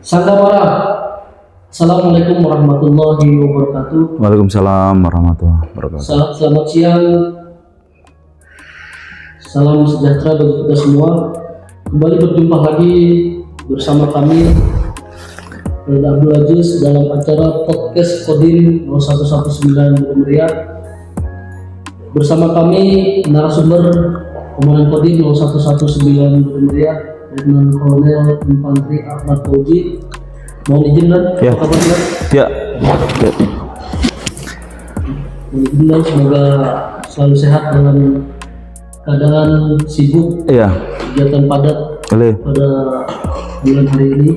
Sanggamara. Assalamualaikum warahmatullahi wabarakatuh. Waalaikumsalam warahmatullahi wabarakatuh. Selamat siang. Salam sejahtera bagi kita semua. Kembali berjumpa lagi bersama kami Abdul Aziz dalam acara podcast Kodim 0119 Gunung Meriah. Bersama kami narasumber Komandan Kodim 0119 Gunung Meriah, Letnan Kolonel Infantri Ahmad Fauzi. Mohon izin dan Ya. apa kabar? Ya. Mohon izin dan semoga selalu sehat dalam keadaan sibuk, Iya. kegiatan padat Boleh. pada bulan hari ini.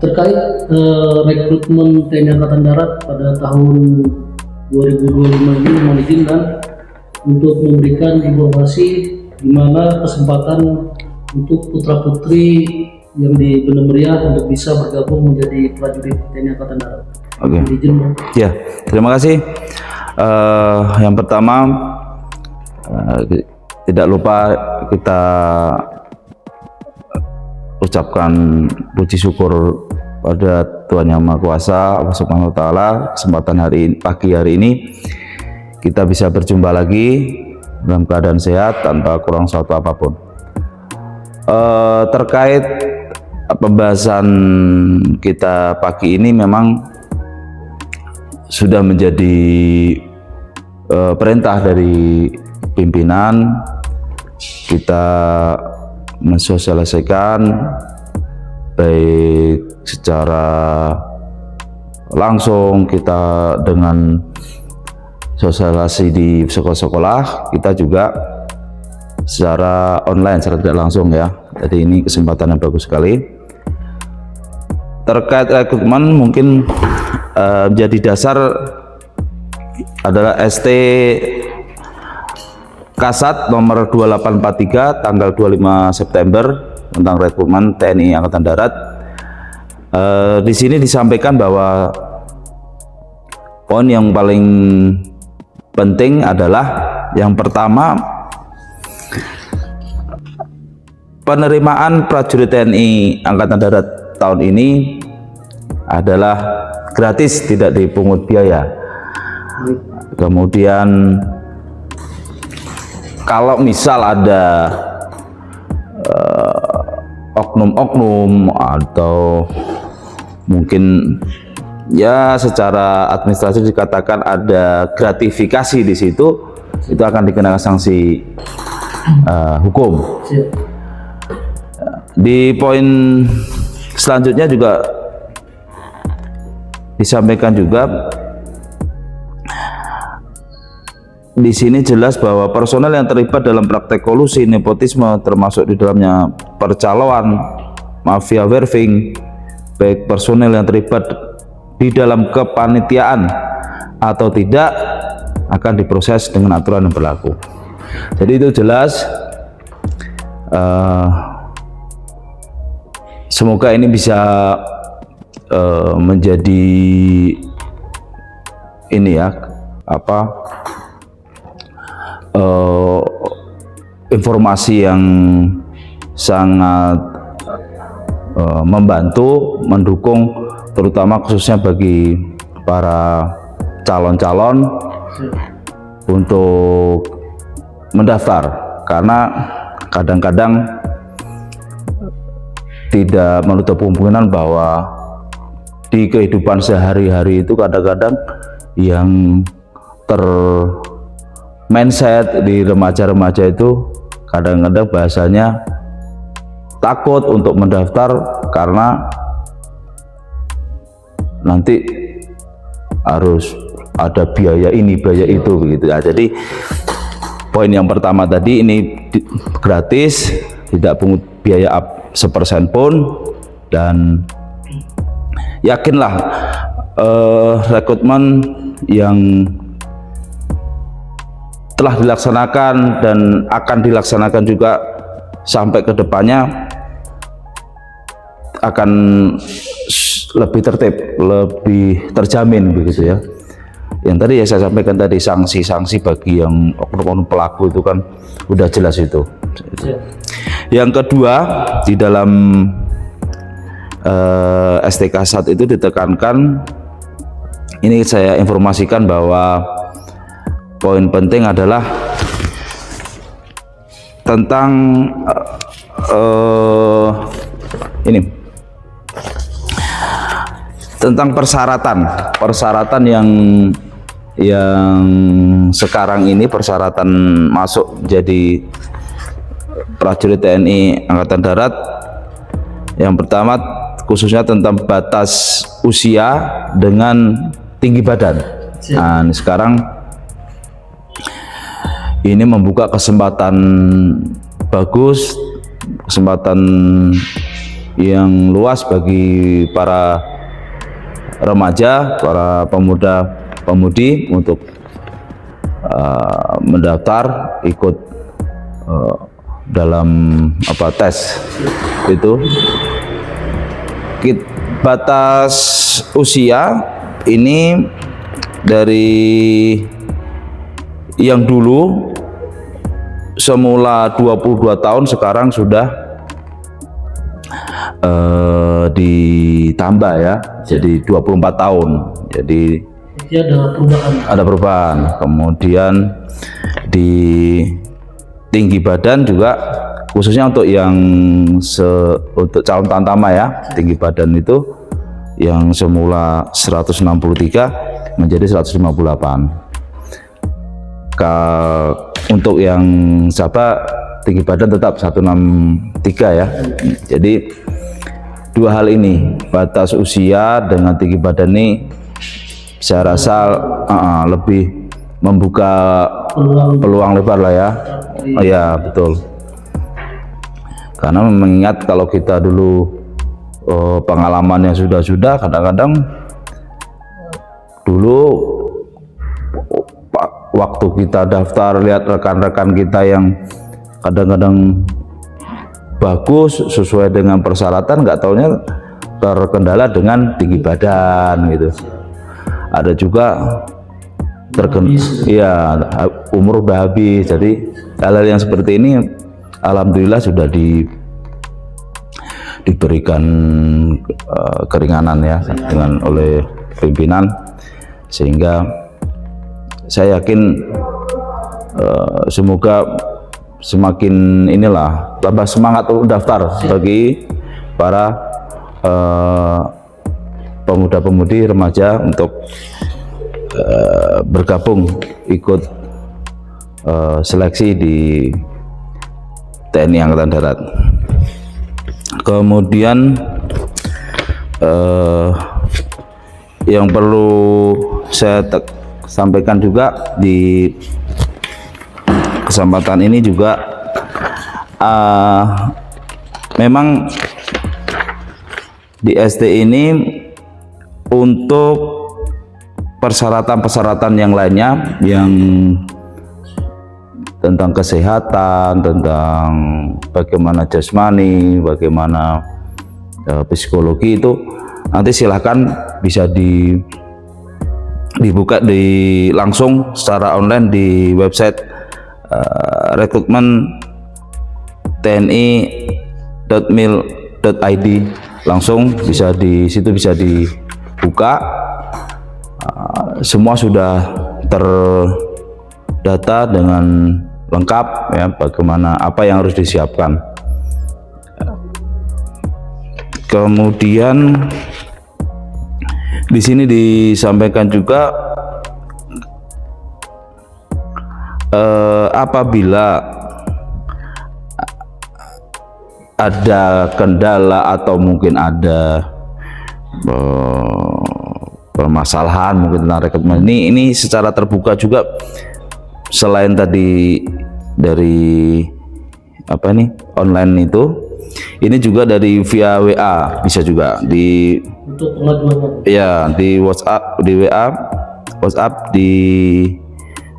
Terkait rekrutmen TNI Angkatan Darat pada tahun 2025 ini, mohon izin dan untuk memberikan informasi di mana kesempatan untuk putra-putri yang di Gunung Meriah untuk bisa bergabung menjadi prajurit TNI Angkatan Darat. Oke. Mohon izin dan Ya, terima kasih. Yang pertama, tidak lupa kita ucapkan puji syukur pada Tuhan Yang Maha Kuasa, Allah Subhanahu Wa Taala. Kesempatan pagi hari ini kita bisa berjumpa lagi dalam keadaan sehat tanpa kurang suatu apapun. Terkait pembahasan kita pagi ini memang sudah menjadi perintah dari pimpinan kita mensosialisasikan baik secara langsung kita dengan sosialisasi di sekolah-sekolah, kita juga secara online, secara tidak langsung ya. Jadi ini kesempatan yang bagus sekali. Terkait rekrutmen mungkin menjadi dasar adalah ST Kasat nomor 2843 tanggal 25 September tentang rekrutmen TNI Angkatan Darat. Di sini disampaikan bahwa poin yang paling penting adalah yang pertama, penerimaan prajurit TNI Angkatan Darat tahun ini adalah gratis, tidak dipungut biaya. Kemudian kalau misal ada oknum-oknum atau mungkin ya secara administrasi dikatakan ada gratifikasi di situ, itu akan dikenakan sanksi hukum. Di poin selanjutnya juga disampaikan juga di sini jelas bahwa personel yang terlibat dalam praktek kolusi, nepotisme, termasuk di dalamnya percaloan, mafia werving, baik personel yang terlibat di dalam kepanitiaan atau tidak, akan diproses dengan aturan yang berlaku. Jadi itu jelas. Semoga ini bisa menjadi ini ya, informasi yang sangat membantu, mendukung, terutama khususnya bagi para calon-calon untuk mendaftar, karena kadang-kadang tidak menutup kemungkinan bahwa di kehidupan sehari-hari itu kadang-kadang yang mindset di remaja-remaja itu kadang-kadang bahasanya takut untuk mendaftar karena nanti harus ada biaya ini, biaya itu begitu ya. Jadi poin yang pertama tadi ini gratis, tidak pungut biaya sepersen pun, dan yakinlah rekrutmen yang telah dilaksanakan dan akan dilaksanakan juga sampai ke depannya akan lebih tertib, lebih terjamin begitu ya. Yang tadi ya saya sampaikan tadi, sanksi-sanksi bagi yang oknum-oknum pelaku itu kan udah jelas itu. Yang kedua, di dalam STK SAT itu ditekankan, ini saya informasikan bahwa poin penting adalah tentang ini tentang persyaratan yang sekarang ini, persyaratan masuk jadi prajurit TNI Angkatan Darat. Yang pertama khususnya tentang batas usia dengan tinggi badan. Nah, sekarang ini membuka kesempatan bagus, kesempatan yang luas bagi para remaja, para pemuda-pemudi untuk mendaftar ikut dalam tes itu. Batas usia ini dari yang dulu semula 22 tahun sekarang sudah ditambah ya, jadi 24 tahun. Jadi ada perubahan. Kemudian di tinggi badan juga, khususnya untuk yang untuk calon tamtama ya, tinggi badan itu yang semula 163 menjadi 158. Untuk yang tinggi badan tetap 163 ya. Jadi dua hal ini, batas usia dengan tinggi badan ini saya rasa lebih membuka peluang lebar lah ya. Oh ya, betul. Karena mengingat kalau kita dulu pengalamannya sudah kadang-kadang dulu waktu kita daftar lihat rekan-rekan kita yang kadang-kadang bagus sesuai dengan persyaratan, nggak taunya terkendala dengan tinggi badan gitu. Ada juga ya umur udah habis. Jadi hal-hal yang seperti ini alhamdulillah sudah diberikan keringanan ya dengan oleh pimpinan, sehingga saya yakin semoga semakin tambah semangat untuk daftar bagi para pemuda-pemudi remaja untuk bergabung ikut seleksi di TNI Angkatan Darat. Kemudian yang perlu saya sampaikan juga di kesempatan ini juga, memang di SD ini untuk persyaratan-persyaratan yang lainnya yang tentang kesehatan, tentang bagaimana jasmani, bagaimana psikologi, itu nanti silahkan bisa dibuka langsung secara online di website rekrutmen tni.mil.id. langsung bisa di situ bisa dibuka. Semua sudah terdata dengan lengkap ya, bagaimana apa yang harus disiapkan. Kemudian di sini disampaikan juga apabila ada kendala atau mungkin ada permasalahan mungkin tentang rekrutmen ini secara terbuka juga, selain tadi dari online itu, ini juga dari via WA bisa juga untuk pengaduannya ya, di WhatsApp, di WhatsApp di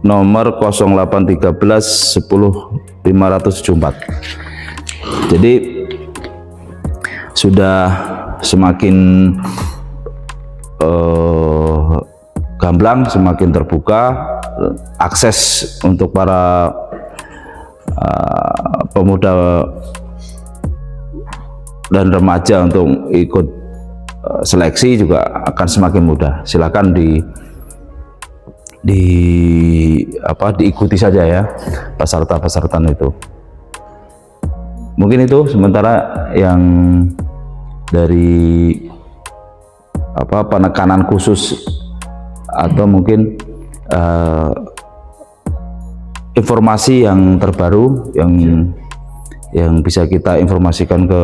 nomor 0813 10 574. Jadi sudah semakin gamblang, semakin terbuka akses untuk para pemuda dan remaja untuk ikut seleksi juga akan semakin mudah. Silakan diikuti saja ya peserta-peserta itu. Mungkin itu sementara yang dari penekanan khusus atau mungkin informasi yang terbaru yang bisa kita informasikan ke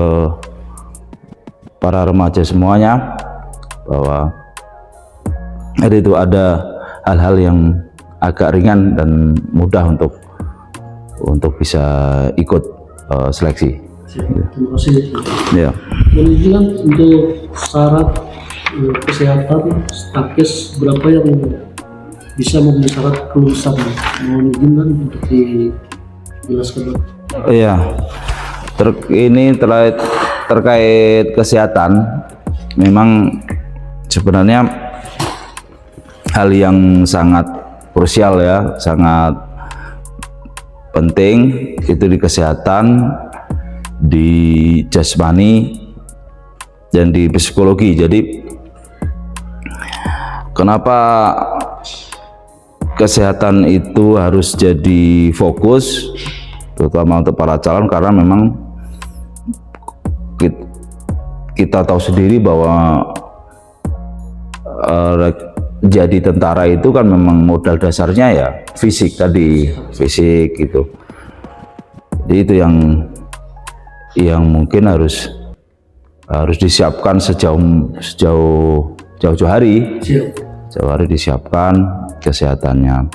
para remaja semuanya, bahwa itu ada hal-hal yang agak ringan dan mudah untuk bisa ikut seleksi. Terima kasih. Ya. Kemudian untuk syarat kesehatan stakes berapa yang bisa memenuhi syarat kelulusan? Mohon izin untuk dijelaskan. Iya. Ini terkait kesehatan, memang sebenarnya hal yang sangat krusial ya, sangat penting itu di kesehatan, di jasmani dan di psikologi. Jadi kenapa kesehatan itu harus jadi fokus terutama untuk para calon, karena memang kita tahu sendiri bahwa jadi tentara itu kan memang modal dasarnya ya fisik gitu. Jadi itu yang mungkin harus disiapkan jauh hari disiapkan kesehatannya.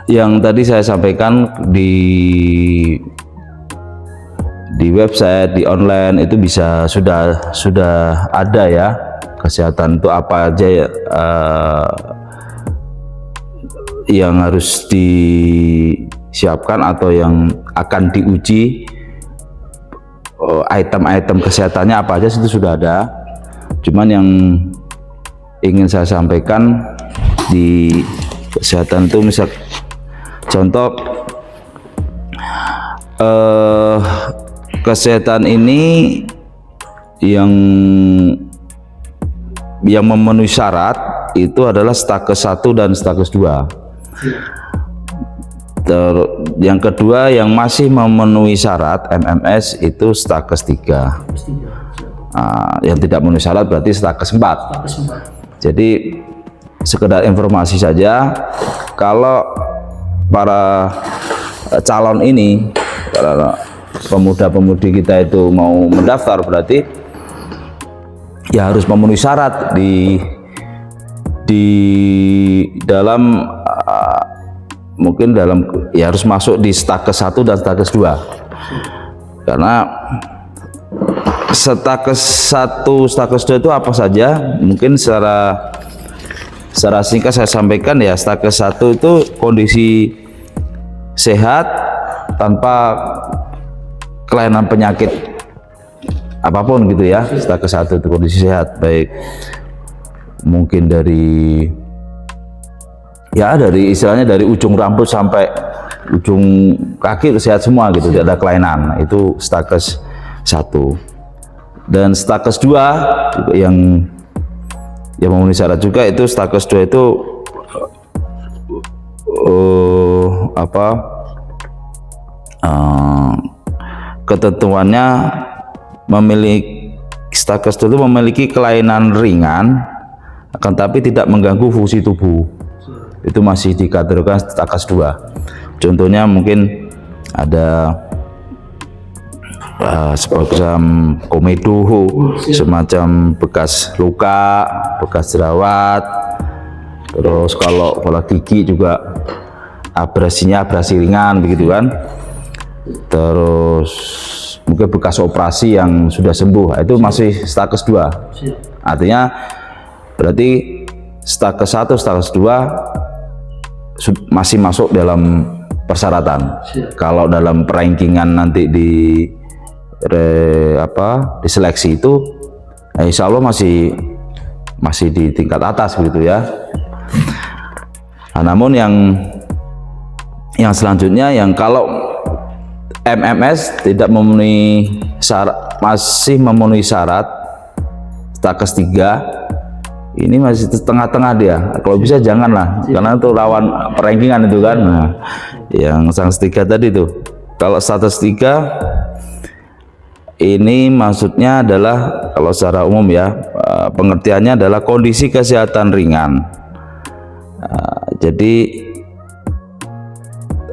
Yang tadi saya sampaikan di website, di online itu sudah ada ya, kesehatan itu apa aja ya, yang harus disiapkan atau yang akan diuji, item-item kesehatannya apa aja itu sudah ada. Cuman yang ingin saya sampaikan di kesehatan itu misal contoh kesehatan ini yang memenuhi syarat itu adalah stakes 1 dan stakes 2. Yang kedua yang masih memenuhi syarat MMS itu stakes 3. Yang tidak memenuhi syarat berarti stakes 4. Jadi sekedar informasi saja, kalau para calon ini, para pemuda-pemudi kita itu mau mendaftar, berarti ya harus memenuhi syarat di dalam mungkin dalam ya harus masuk di stakes 1 dan stakes 2. Karena stakes 1, stakes 2 itu apa saja? Mungkin secara singkat saya sampaikan ya. Stakes 1 itu kondisi sehat tanpa kelainan penyakit apapun gitu ya. Stakes 1 itu kondisi sehat, baik mungkin dari istilahnya dari ujung rambut sampai ujung kaki sehat semua gitu, tidak ada kelainan. Itu stakes 1. Dan stakes 2 yang memenuhi syarat juga, itu stakes 2 itu ketentuannya stakes 2 itu memiliki kelainan ringan akan tapi tidak mengganggu fungsi tubuh. Itu masih dikategorikan stakes 2. Contohnya mungkin ada semacam komedo, semacam bekas luka, bekas jerawat. Terus kalau bola gigi juga abrasinya abrasi ringan begitu kan. Terus mungkin bekas operasi yang sudah sembuh, itu masih stakes 2. Artinya berarti stakes 1, stakes 2 masih masuk dalam persyaratan. Kalau dalam perankingan nanti di seleksi itu insya Allah masih di tingkat atas begitu ya. Nah, namun yang selanjutnya, yang kalau MMS tidak memenuhi syarat, masih memenuhi syarat Stakes 3 ini masih tengah-tengah dia. Kalau bisa janganlah, karena itu lawan rankingan itu kan. Nah, yang Stakes 3 tadi tuh. Kalau status 3 ini maksudnya adalah kalau secara umum ya, pengertiannya adalah kondisi kesehatan ringan. Jadi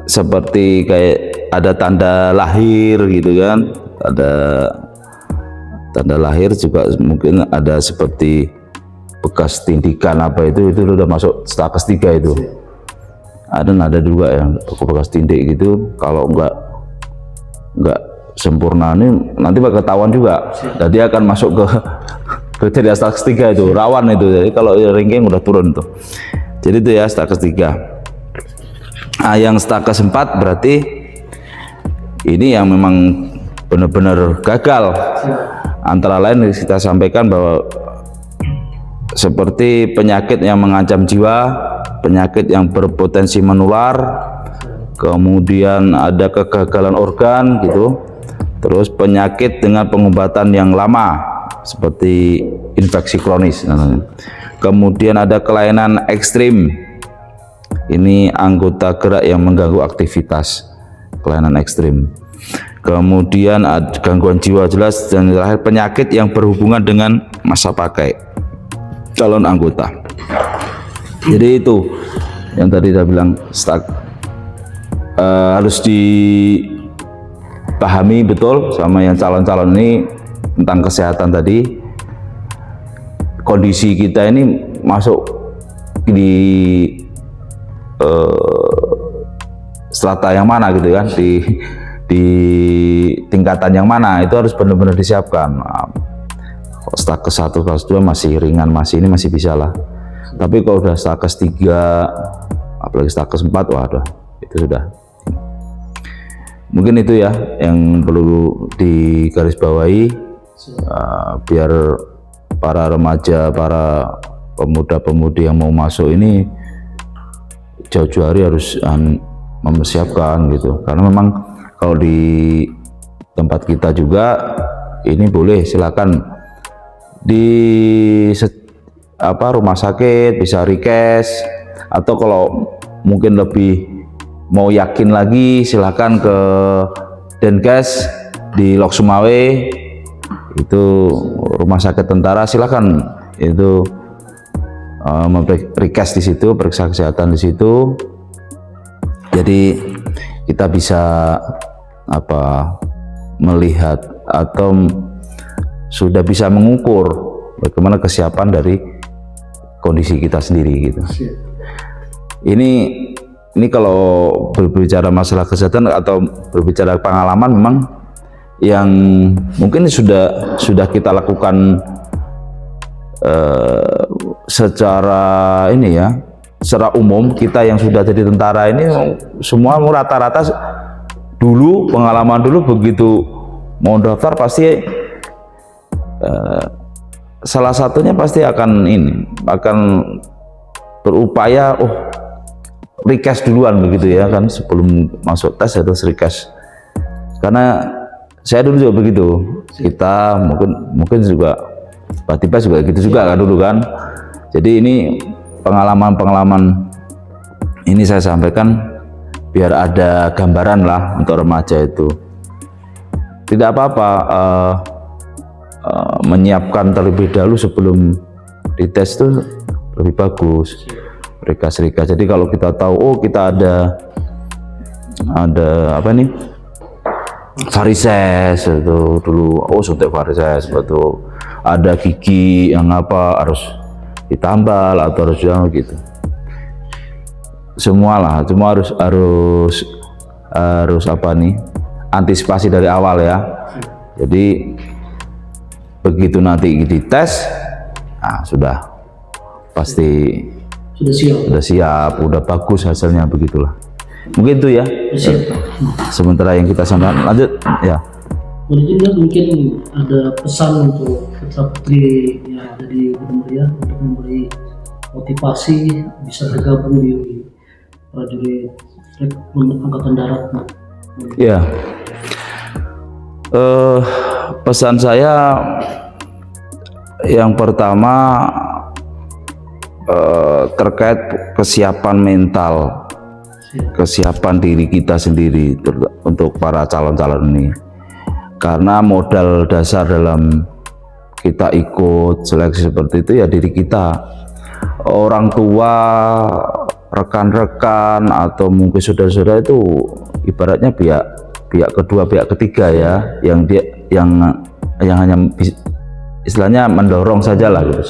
seperti kayak ada tanda lahir gitu kan, ada tanda lahir, juga mungkin ada seperti bekas tindikan apa itu udah masuk status 3 itu. Ada juga yang bekas tindik gitu, kalau enggak sempurna ini nanti bakal ketahuan juga. Jadi akan masuk ke kriteria status 3 itu, rawan itu. Jadi kalau ranking udah turun tuh. Jadi itu ya status 3. Nah, yang status 4 berarti ini yang memang benar-benar gagal. Antara lain kita sampaikan bahwa seperti penyakit yang mengancam jiwa, penyakit yang berpotensi menular, kemudian ada kegagalan organ gitu, terus penyakit dengan pengobatan yang lama seperti infeksi kronis, kemudian ada kelainan ekstrim, ini anggota gerak yang mengganggu aktivitas, kelainan ekstrim, kemudian ada gangguan jiwa jelas, dan terakhir penyakit yang berhubungan dengan masa pakai calon anggota. Jadi itu yang tadi saya bilang, harus dipahami betul sama yang calon-calon ini tentang kesehatan tadi. Kondisi kita ini masuk di strata yang mana gitu kan, di tingkatan yang mana, itu harus benar-benar disiapkan. Stakes 1, stakes 2 masih ringan, masih bisa lah. Tapi kalau udah stakes 3, apalagi stakes 4, waduh, itu sudah. Mungkin itu ya yang perlu digarisbawahi, biar para remaja, para pemuda-pemudi yang mau masuk ini jauh-jauh hari harus mempersiapkan gitu. Karena memang kalau di tempat kita juga ini boleh, silakan di rumah sakit bisa request, atau kalau mungkin lebih mau yakin lagi silahkan ke Denkes di Lok Sumawe, itu rumah sakit tentara, silahkan itu request di situ, periksa kesehatan di situ. Jadi kita bisa melihat atau sudah bisa mengukur bagaimana kesiapan dari kondisi kita sendiri gitu. Ini kalau berbicara masalah kesehatan atau berbicara pengalaman, memang yang mungkin sudah kita lakukan secara ini ya, secara umum. Kita yang sudah jadi tentara ini semua rata-rata dulu, pengalaman dulu begitu mau daftar pasti salah satunya pasti akan berupaya request duluan begitu ya kan, sebelum masuk tes harus request. Karena saya dulu juga begitu, kita mungkin juga tiba-tiba juga gitu juga kan dulu kan. Jadi ini pengalaman ini saya sampaikan biar ada gambaran lah untuk remaja itu. Tidak apa-apa menyiapkan terlebih dahulu sebelum dites itu lebih bagus. Rekas-rekas. Jadi kalau kita tahu kita ada varises itu dulu, suntik varises, betul. Ada gigi yang harus ditambal atau harus gitu. Semua harus antisipasi dari awal ya. Jadi begitu nanti dites, sudah pasti sudah siap, udah bagus hasilnya, begitulah. Mungkin itu ya. Sementara yang kita sampaikan, lanjut ya. Mungkin ada pesan untuk putra-putri yang ada di Gunung Muria untuk memberi motivasi bisa bergabung di prajurit Angkatan Darat. Ya. Pesan saya Yang pertama terkait kesiapan mental, kesiapan diri kita sendiri untuk para calon-calon ini. Karena modal dasar dalam kita ikut seleksi seperti itu ya diri kita. Orang tua, rekan-rekan atau mungkin saudara-saudara itu ibaratnya pihak kedua, pihak ketiga ya, yang hanya istilahnya mendorong saja lah gitu.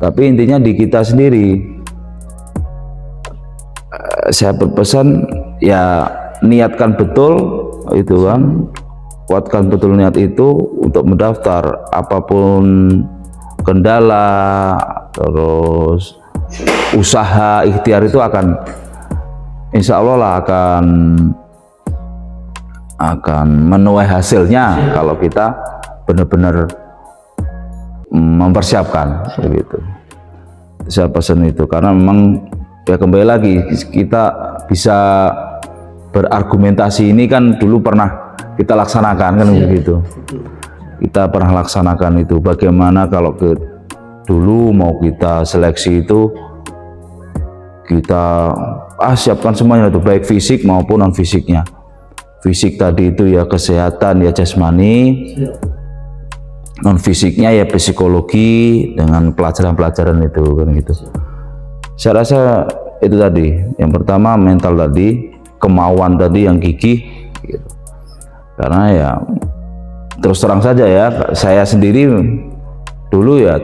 Tapi intinya di kita sendiri. Saya berpesan ya niatkan betul itu kan, kuatkan betul niat itu untuk mendaftar. Apapun kendala, terus usaha, ikhtiar itu akan insya Allah lah akan menuai hasilnya kalau kita benar-benar mempersiapkan begitu. Saya pesan itu karena memang ya kembali lagi kita bisa berargumentasi ini kan dulu pernah kita laksanakan kan begitu. Kita pernah laksanakan itu. Bagaimana kalau dulu mau kita seleksi itu kita siapkan semuanya itu, baik fisik maupun non fisiknya. Fisik tadi itu ya kesehatan ya jasmani, non fisiknya ya psikologi dengan pelajaran-pelajaran itu kan gitu. Saya rasa itu tadi, yang pertama mental tadi, kemauan tadi yang gigih gitu. Karena ya terus terang saja ya, saya sendiri dulu ya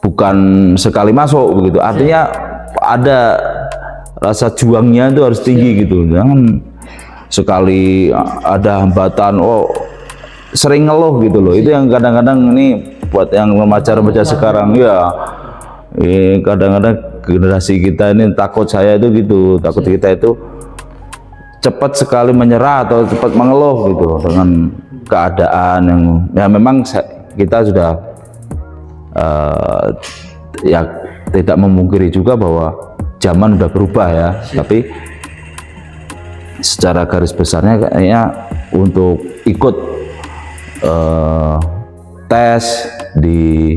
bukan sekali masuk begitu, artinya ada rasa juangnya itu harus tinggi gitu. Jangan sekali ada hambatan sering ngeluh gitu loh. Itu yang kadang-kadang ini buat yang remaja-remaja sekarang ya, kadang-kadang generasi kita ini takut, saya itu gitu, takut kita itu cepat sekali menyerah atau cepat mengeluh gitu dengan keadaan yang ya memang kita sudah ya tidak memungkiri juga bahwa zaman udah berubah ya. Tapi secara garis besarnya kayaknya untuk ikut tes di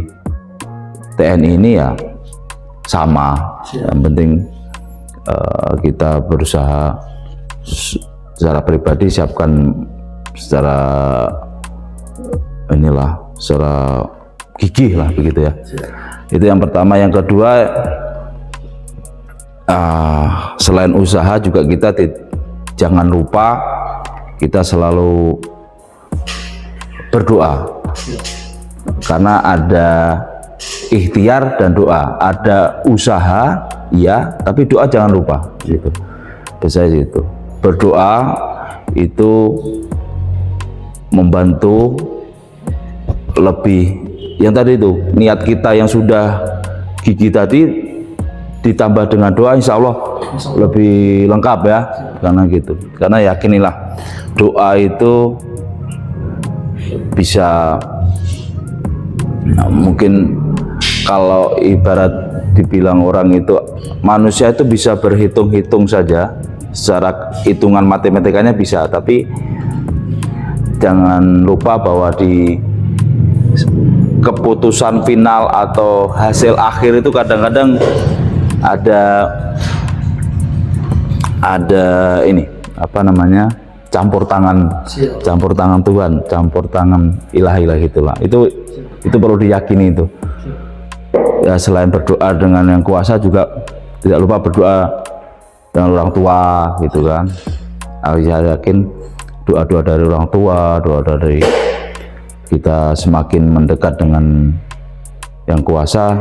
TNI ini ya sama. Yang penting kita berusaha secara pribadi siapkan secara secara gigih lah begitu ya. Itu yang pertama. Yang kedua, selain usaha juga kita jangan lupa kita selalu berdoa, karena ada ikhtiar dan doa, ada usaha ya, tapi doa jangan lupa gitu. Biasanya itu berdoa itu membantu lebih. Yang tadi itu niat kita yang sudah gigih tadi ditambah dengan doa, insya Allah lebih lengkap ya. Karena gitu, karena yakinilah doa itu bisa mungkin kalau ibarat dibilang orang itu, manusia itu bisa berhitung-hitung saja, secara hitungan matematikanya bisa, tapi jangan lupa bahwa di keputusan final atau hasil akhir itu kadang-kadang ada ini apa namanya, campur tangan Tuhan, campur tangan ilahi lah gitulah. Itu perlu diyakini itu. Ya selain berdoa dengan yang kuasa juga tidak lupa berdoa dengan orang tua gitu kan. Saya yakin doa-doa dari orang tua, doa-doa dari kita semakin mendekat dengan yang kuasa,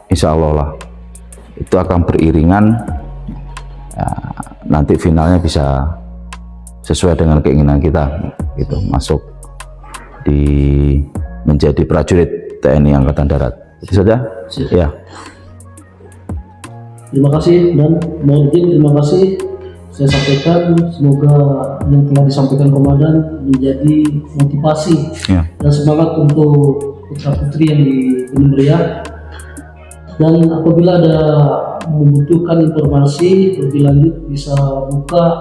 insya Allah lah itu akan beriringan ya, nanti finalnya bisa sesuai dengan keinginan kita gitu, masuk menjadi prajurit TNI Angkatan Darat. Itu saja. Ya. Terima kasih, dan mohon izin terima kasih saya sampaikan, semoga yang telah disampaikan Komandan menjadi motivasi Ya. dan semangat untuk putra-putri yang di Gunung Meriah. Dan apabila ada membutuhkan informasi lebih lanjut bisa buka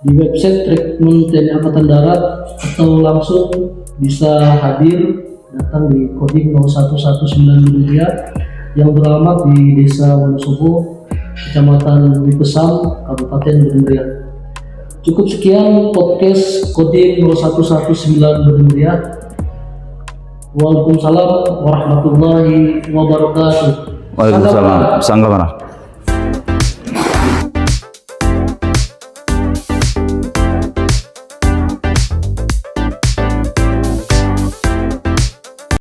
di website Rekrutmen TNI Angkatan Darat atau langsung bisa hadir datang di Kodim 0119 Gunung Ria yang beralamat di Desa Wonosobo, Kecamatan Bumi Pesang, Kabupaten Gunung Ria. Cukup sekian podcast Kodim 0119 Gunung Ria. Waalaikumsalam warahmatullahi wabarakatuh. Waalaikumsalam. Sangka mana?